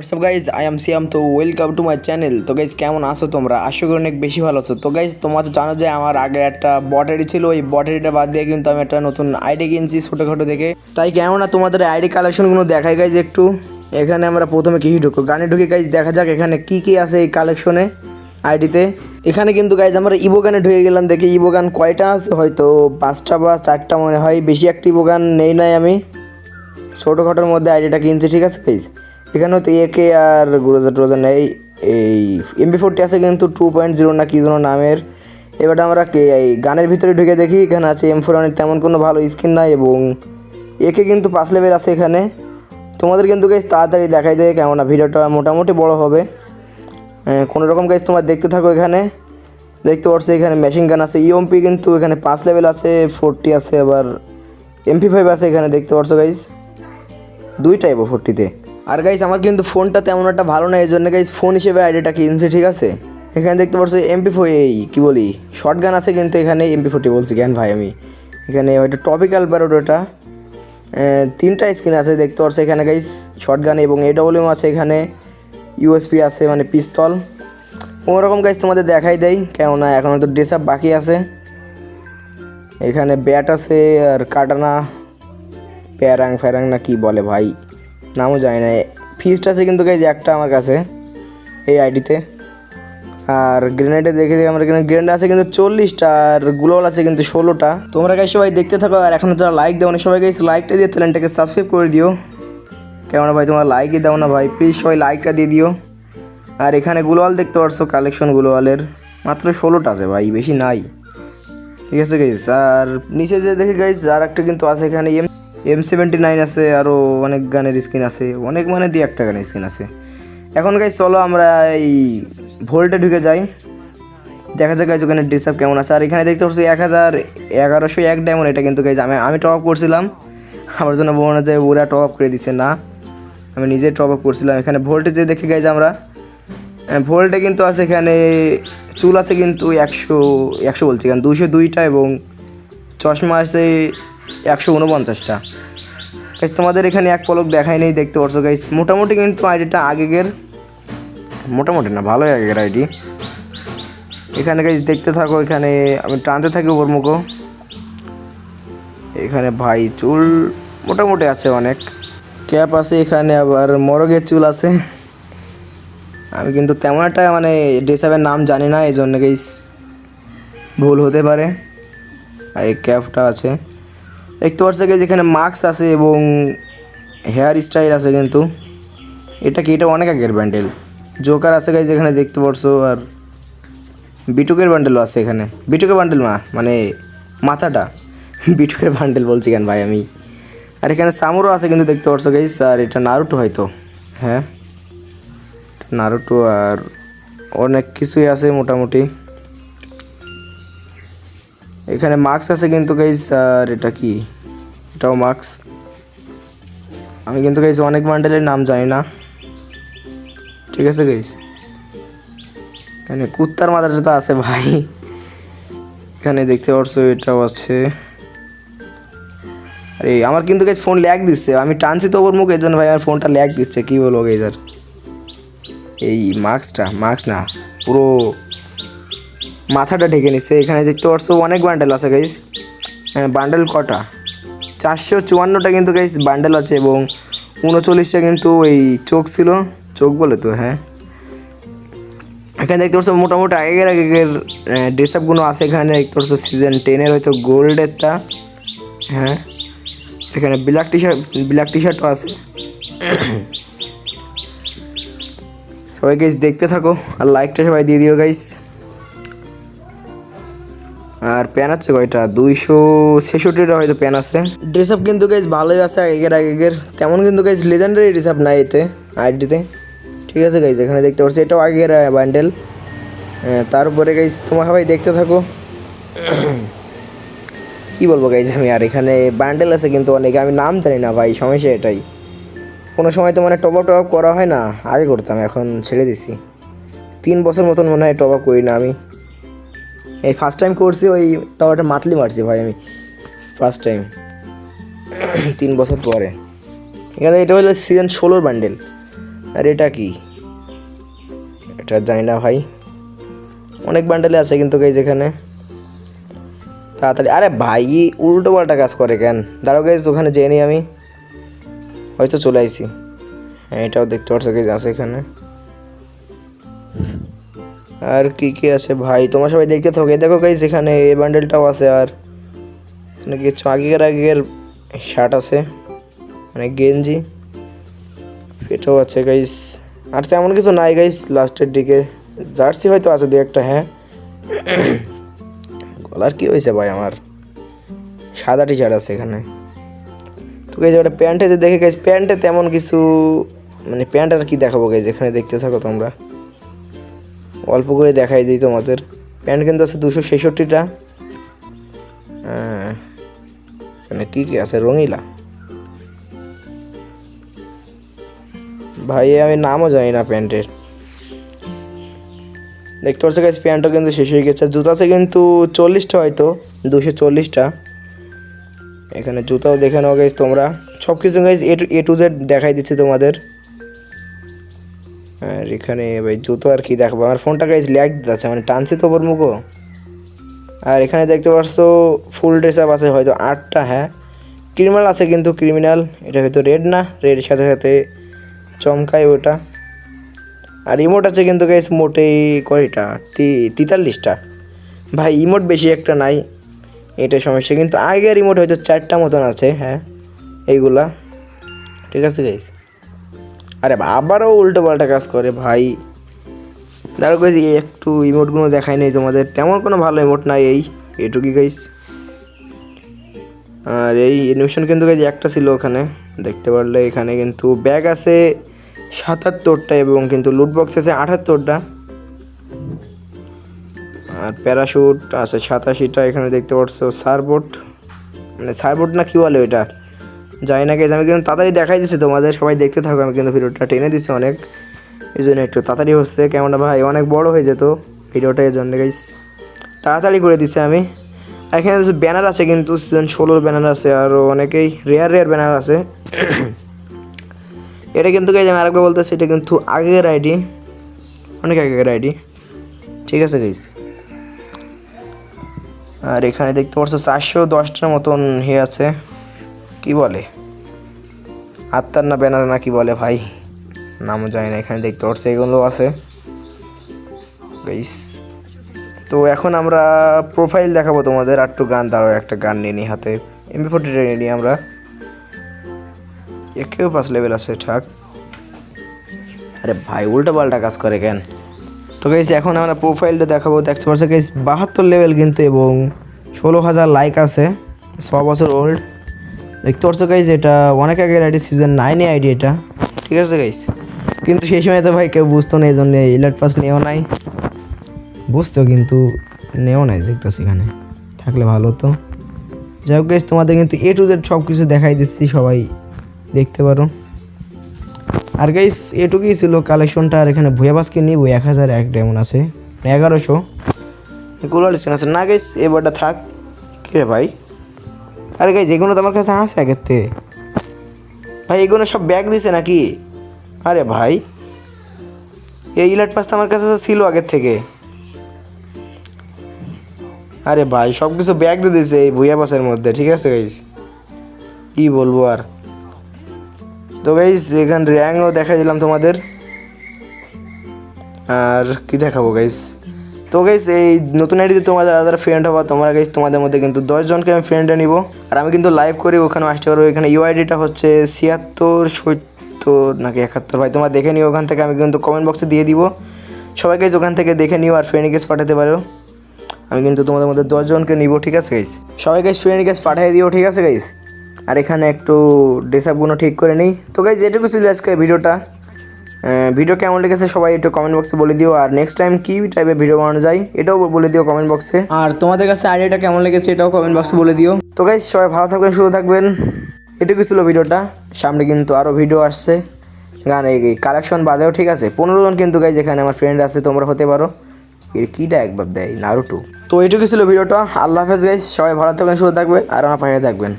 WhatsApp guys I am সিয়াম। তো welcome to my channel. তো guys কেমন আছো তোমরা? আশা করি অনেক বেশি ভালো আছো। তো গাইজ তোমরা তো জানো যে আমার আগে একটা বট আইডি ছিল, ওই বট আইডিটা বাদ দিয়ে কিন্তু আমি একটা নতুন আইডি কিনছি ছোটোখাটো দেখে। তাই কেননা তোমাদের আইডি কালেকশনগুলো দেখাই গাইজ একটু। এখানে আমরা প্রথমে কি ঢুকবো, গানে ঢুকে গাইজ দেখা যাক এখানে কি কি আছে এই কালেকশনে আইডিতে। এখানে কিন্তু গাইজ আমরা ইভো গানে ঢুকে গেলাম, দেখি ইভো গান কয়টা আছে, হয়তো 5টা বা 4টা মনে হয়, বেশি একটা ইভো গান নেই নাই আমি ছোটোখাটোর মধ্যে আইডিটা কিনছি, ঠিক আছে গাইজ। এখানে হয়তো একে আর গ্রোজার ট্রোজার নেই, এই MP40 আছে কিন্তু 2.0 না কি যেন নামের। এবারটা আমরা এই গানের ভিতরে ঢুকে দেখি, এখানে আছে M4 তেমন কোনো ভালো স্কিন নাই, এবং একে কিন্তু 5 লেভেল আছে এখানে। তোমাদের কিন্তু গাইজ তাড়াতাড়ি দেখাই দেয়, কেননা ভিডিওটা মোটামুটি বড় হবে। কোনো রকম গাইজ তোমরা দেখতে থাকো। এখানে দেখতে পাচ্ছ এখানে মেশিন গান আছে, EMP কিন্তু এখানে 5 লেভেল আছে, 40 আছে, আবার MP5 আছে এখানে দেখতে পাচ্ছ গাইজ, দুইটাই 40-তে। আর গাইজ আমার কিন্তু ফোনটা তেমন একটা ভালো না, এই জন্য গাইজ ফোন হিসেবে আইডিটা কিনছি, ঠিক আছে। এখানে দেখতে পাচ্ছি MP4 এই কী বলি শর্ট গান আছে, কিন্তু এখানে MP40 বলছি কেন ভাই আমি। এখানে হয়তো টপিক্যাল প্যারোডোটা 3টা স্ক্রিন আছে দেখতে পাচ্ছি এখানে গাইজ শর্ট গান, এবং AWM আছে এখানে, USB আছে মানে পিস্তল। কোনোরকম গাইজ তোমাদের দেখাই দেয়, কেননা এখন তো ড্রেস আপ বাকি আছে। এখানে ব্যাট আছে আর কাটানা ফ্যারাং না কি বলে ভাই, নামও যায় না। ফিস্ট আছে কিন্তু গাইজ একটা আমার কাছে এই আইডিতে। আর গ্রেনেডে দেখে আমার এখানে গ্রেনেড আছে কিন্তু 40টা, আর গ্লোয়াল আছে কিন্তু 16টা। তোমরা গাইজ সবাই দেখতে থাকো, আর এখন যারা লাইক দাও না সবাই গাইজ লাইকটা দিয়ে চ্যানেলটাকে সাবস্ক্রাইব করে দিও, কেননা ভাই তোমরা লাইকই দাও না ভাই, প্লিজ সবাই লাইকটা দিয়ে দিও। আর এখানে গ্লোয়াল দেখতে পারছো, কালেকশন গ্লোয়ালের মাত্র 16টা আছে ভাই, বেশি নাই, ঠিক আছে গাইজ। আর নিচে যে দেখি গাইজ আর একটা কিন্তু আছে এখানে M79 আছে, আরও অনেক গানের স্কিন আছে, অনেক মানে 2-1টা গানের স্কিন আছে। এখন গাইজ চলো আমরা এই ভোল্টে ঢুকে যাই, দেখা যাক গাইজ ওখানে ড্রেস আপ কেমন আছে। আর এখানে দেখতে পাচ্ছি 1101 ডায়মন্ড, এটা কিন্তু গাইজ আমি টপ আপ করছিলাম, আমার জন্য মনে যায় ওরা টপ আপ করে দিচ্ছে না, আমি নিজে টপ আপ করছিলাম। এখানে ভোল্টে যে দেখে গাইজ আমরা ভোল্টে কিন্তু আছে এখানে চুল আছে কিন্তু 100 বলছি কেন 202টা, এবং চশমা আছে 149টা। গাইজ তোমাদের এখানে এক পলক দেখাই নেই, দেখতে পাচ্ছ গাইজ মোটামুটি কিন্তু আইডিটা আগের, মোটামুটি না ভালোই আগের আইডি। এখানে গাইজ দেখতে থাকো, এখানে আমি টানতে থাকি ওপর মুখো। এখানে ভাই চুল মোটামুটি আছে, অনেক ক্যাপ আছে এখানে, আবার মরগের চুল আছে। আমি কিন্তু তেমন একটা মানে ড্রেসআপের নাম জানি না, এই জন্য গাইজ ভুল হতে পারে। আর এই ক্যাপটা আছে দেখতে পাচ্ছ গাইজ, এখানে মাস্ক আছে এবং হেয়ার স্টাইল আছে, কিন্তু এটা অনেক আগের ব্যান্ডেল। জোকার আছে গাইজ এখানে দেখতে পাচ্ছ, আর বিটুকের বান্ডেলও আছে এখানে, বিটুকের বান্ডেল মানে মাথাটা বিটুকের বান্ডেল বলছি কেন ভাই আমি। আর এখানে সামুরও আছে কিন্তু দেখতে পাচ্ছ গাইজ, আর এটা নারুটো হয়তো, হ্যাঁ নারুটো, আর অনেক কিছুই আছে মোটামুটি। এখানে মাস্ক আছে কিন্তু গাইজ, আর এটা কি, এটাও মাস্ক। আমি কিন্তু গাইজ অনেক বান্ডেলের নাম জানি না, ঠিক আছে গাইজ। এখানে কুত্তার মাথাটা তো আছে ভাই, এখানে দেখতে পাচ্ছ এটাও আছে। আরে আমার কিন্তু গাইজ ফোন ল্যাগ দিচ্ছে, আমি টানছি তো ওর মুখ, এই জন্য ভাই আমার ফোনটা ল্যাগ দিচ্ছে, কী বলবো গাইজ। আর এই মাস্ক না পুরো মাথাটা ঢেকে নিচ্ছে। এখানে দেখতে পাচ্ছ অনেক বান্ডেল আছে গাইজ, বান্ডেল কটা 454টা কিন্তু গাইজ বান্ডেল আছে, এবং 39টা কিন্তু এই চোখ ছিল, চোখ বলে তো, হ্যাঁ। এখানে দেখতে পাচ্ছ মোটামুটি আগের ড্রেস আপগুলো আছে এখানে, দেখতে পাচ্ছ সিজন 10-এর হয়তো গোল্ডেরটা, হ্যাঁ। এখানে ব্ল্যাক টি শার্টও আছে। সবাই গাইজ দেখতে থাকো, আর লাইকটা সবাই দিয়ে দিও গাইজ। আর প্যান আছে কয়টা, 266টা হয়তো প্যান আছে। ড্রেস আপ কিন্তু গাইজ ভালোই আছে আগের, তেমন কিন্তু গাইজ লেজেন্ডারি ড্রেস আপ নাই এতে আইডিতে, ঠিক আছে গাইজ। এখানে দেখতে পাচ্ছি এটাও আগের বান্ডেল। তারপরে গাইজ তোমার সবাই দেখতে থাকো, কী বলবো গাইজ আমি। আর এখানে বান্ডেল আছে কিন্তু অনেকে, আমি নাম জানি না ভাই, সমস্যা এটাই। কোনো সময় তো মানে টপ আপ করা হয় না, আগে করতাম, এখন ছেড়ে দিছি। 3 বছর মতন মনে হয় টপ আপ করি না আমি, এই ফার্স্ট টাইম করছি, ওই তাও একটা মাতলি মারছি ভাই আমি ফার্স্ট টাইম 3 বছর পরে। এখানে এটা হলো সিজন 16 বান্ডেল, আর এটা কি? এটা জানি না ভাই, অনেক বান্ডেলে আছে কিন্তু গাইজ এখানে। তাড়াতাড়ি, আরে ভাই উল্টো পাল্টা কাজ করে কেন? দাঁড়াও গাইজ, ওখানে যেয়ে নিই আমি, হয়তো চলে আইছি। হ্যাঁ, এটাও দেখতে পাচ্ছ গাইজ আছে এখানে। আর কি কি আছে ভাই তোমরা সবাই দেখতে থাকো। দেখো গাইজ এখানে এই বান্ডেলটাও আছে, আর এখানে কিছু আগের শার্ট আছে, মানে গেঞ্জি, এটাও আছে গাইজ। আর তেমন কিছু নাই গাইজ, লাস্টের দিকে জার্সি হয়তো আছে দু একটা। হ্যাঁ, গলার কি হয়েছে ভাই আমার? সাদা টি শার্ট আছে এখানে। তো গাইজ ওটা প্যান্টে যে দেখে গাইজ, প্যান্টে তেমন কিছু, মানে প্যান্ট আর কি দেখাবো গাইজ, এখানে দেখতে থাকো তোমরা, অল্প করে দেখাই দিই তোমাদের। প্যান্ট কিন্তু আছে 266টা। এখানে কী কী আছে? রঙিলা ভাই, আমি নামও জানি না প্যান্টের। দেখতে পাচ্ছ গাইজ প্যান্টও কিন্তু শেষ হয়ে গেছে। জুতো আছে কিন্তু 40টা, হয়তো 240টা। এখানে জুতাও দেখে নাও গাইজ তোমরা, সব কিছু গাইজ এ টু জেড দেখাই দিচ্ছি তোমাদের। আর এখানে ভাই জুতো আর কি দেখবো, আমার ফোনটা গাইজ ল্যাগ দিচ্ছে, মানে টানছি তো ওপর মুখো। আর এখানে দেখতে পাচ্ছ ফুল ড্রেস আপ আছে হয়তো 8টা। হ্যাঁ, ক্রিমিনাল আছে কিন্তু ক্রিমিনাল, এটা হয়তো রেড না, রেডের সাথে সাথে চমকায় ওটা। আর ইমোট আছে কিন্তু গাইজ মোটেই কয়টা, 43টা। ভাই ইমোট বেশি একটা নাই, এটা সমস্যা। কিন্তু আগের রিমোট হয়তো 4টা মতন আছে। হ্যাঁ, এইগুলা ঠিক আছে গাইস। আরে আবারও উল্টো পাল্টা কাজ করে ভাই। দাঁড়ো গাইস, একটু ইমোটগুলো দেখাই নেই তোমাদের, তেমন কোনো ভালো ইমোট নাই, এইটুকুই গাইস। আর এই অ্যানিমেশন কিন্তু গাইস একটা ছিল ওখানে, দেখতে পারলে। এখানে কিন্তু ব্যাগ আছে 77টা এবং কিন্তু লুট বক্স আছে 78টা। আর প্যারাশুট আছে 87টা। এখানে দেখতে পাচ্ছ সারবোট, মানে সারবোট না কি বলে ওইটা, যাই না গাইজ। আমি কিন্তু তাড়াতাড়ি দেখাই দিচ্ছি তোমাদের, সবাই দেখতে থাকো। আমি কিন্তু ভিডিওটা টেনে দিচ্ছি অনেক, এই জন্য একটু তাড়াতাড়ি হচ্ছে। কেমনটা ভাই অনেক বড় হয়ে যেত ভিডিওটা, এই জন্য গাইজ তাড়াতাড়ি করে দিচ্ছি আমি। আর এখানে ব্যানার আছে কিন্তু সিজন 16 ব্যানার আছে, আরও অনেকেই রেয়ার ব্যানার আছে। এটা কিন্তু গাইজ আমি আরেকবার বলতেছি, এটা কিন্তু আগের আইডি, অনেক আগের আইডি, ঠিক আছে গাইজ। আর এখানে দেখতে পাচ্ছ 410টার মতন হে আছে, কি বলে আত্মার না ব্যানার না কি বলে ভাই, নামও জানি না। এখানে দেখতে পাচ্ছ এগুলো আছে গাইস। তো এখন আমরা প্রোফাইল দেখাবো তোমাদের, আর একটু গান। দাঁড়াও, একটা গান নিয়ে নিই হাতে, MP40 নিয়ে নিই আমরা। একেও 5 লেভেল আছে ঠাক। আরে ভাই উল্টো পাল্টা কাজ করে কেন? তো গাইস এখন আমরা প্রোফাইলটা দেখাবো। দেখতে পাচ্ছ গাইস 72 লেভেল কিন্তু, এবং 16,000 লাইক আছে, 6 বছর ওল্ড। দেখতে পাচ্ছ গাইস এটা অনেক আগের আইডি, সিজন 9 আইডি এটা, ঠিক আছে গাইস। কিন্তু সেই সময় তো ভাই কেউ বুঝতো না, এই জন্য ইলাইট পাস নেও নাই, বুঝতো কিন্তু নেও নাই। দেখতেছি এখানে থাকলে ভালো হতো। যাই হোক গাইস, তোমাদের কিন্তু A to Z সব কিছু দেখাই দিচ্ছি, সবাই দেখতে পারো। আর গাইস এটুকুই ছিল কালেকশনটা। আর এখানে ভুয়াবাসকে নিব 1001 ডায়মন্ড আছে, 1100 গোলার স্কিন আছে না গাইস। এবারটা থাক। কে ভাই? আরে গাইস এগুলো তো আমার কাছে আছে আগের থেকে ভাই, এগুলো সব ব্যাগ দিছে নাকি? আরে ভাই এই ইলাইট পাসটা আমার কাছে ছিল আগের থেকে। আরে ভাই সব কিছু ব্যাগ দিয়ে দিয়েছে এই ভুয়া পাসের মধ্যে, ঠিক আছে গাইস, কি বলবো আর। তো গাইস এখানে র্যাঙ্কও দেখাই দিলাম তোমাদের, আর কি দেখাবো গাইস। তো গাইস এই নতুন আইডিতে তোমাদের যারা ফ্রেন্ড হবা তোমরা গাইস, তোমাদের মধ্যে কিন্তু 10 জনকে আমি ফ্রেন্ডে নিব। আর আমি কিন্তু লাইভ করি, ওখানে আসতে পারবো। এখানে ইউআইডিটা হচ্ছে 76 70 নাকি 71 ভাই, তোমরা দেখে নিও ওখান থেকে, আমি কিন্তু কমেন্ট বক্সে দিয়ে দিব। সবাই গাইস ওখান থেকে দেখে নিও আর ফ্রেন্ড রিকোয়েস্ট পাঠাতে পারো। আমি কিন্তু তোমাদের মধ্যে 10 জনকে নিব, ঠিক আছে গাইস। সবাই গাইস ফ্রেন্ড রিকোয়েস্ট পাঠিয়ে দিও, ঠিক আছে গাইস। আর এখানে একটু ড্রেসআপগুলো ঠিক করে নিই। তো গাইস এটুকু ছিল আজকে ভিডিওটা। ভিডিও কেমন লেগেছে সবাই একটু কমেন্ট বক্সে বলে দিও। আর নেক্সট টাইম কী টাইপের ভিডিও বানানো যায় এটাও বলে দিও কমেন্ট বক্সে। আর তোমাদের কাছে আইডিয়াটা কেমন লেগেছে এটাও কমেন্ট বক্সে বলে দিও। তো গাইস সবাই ভালো থাকবেন, সুস্থ থাকবেন। এটুকু ছিল ভিডিওটা। সামনে কিন্তু আরও ভিডিও আসছে গান এই কালেকশন বাদেও, ঠিক আছে। 15 জন কিন্তু গাইস এখানে আমার ফ্রেন্ড আছে, তোমরা হতে পারো। এর কীটা একবার দেয় নারুটো। তো এটুকু ছিল ভিডিওটা। আল্লাহ হাফেজ গাইস, সবাই ভালো থাকবেন, সুস্থ থাকবেন আর আমার পাশে থাকবেন।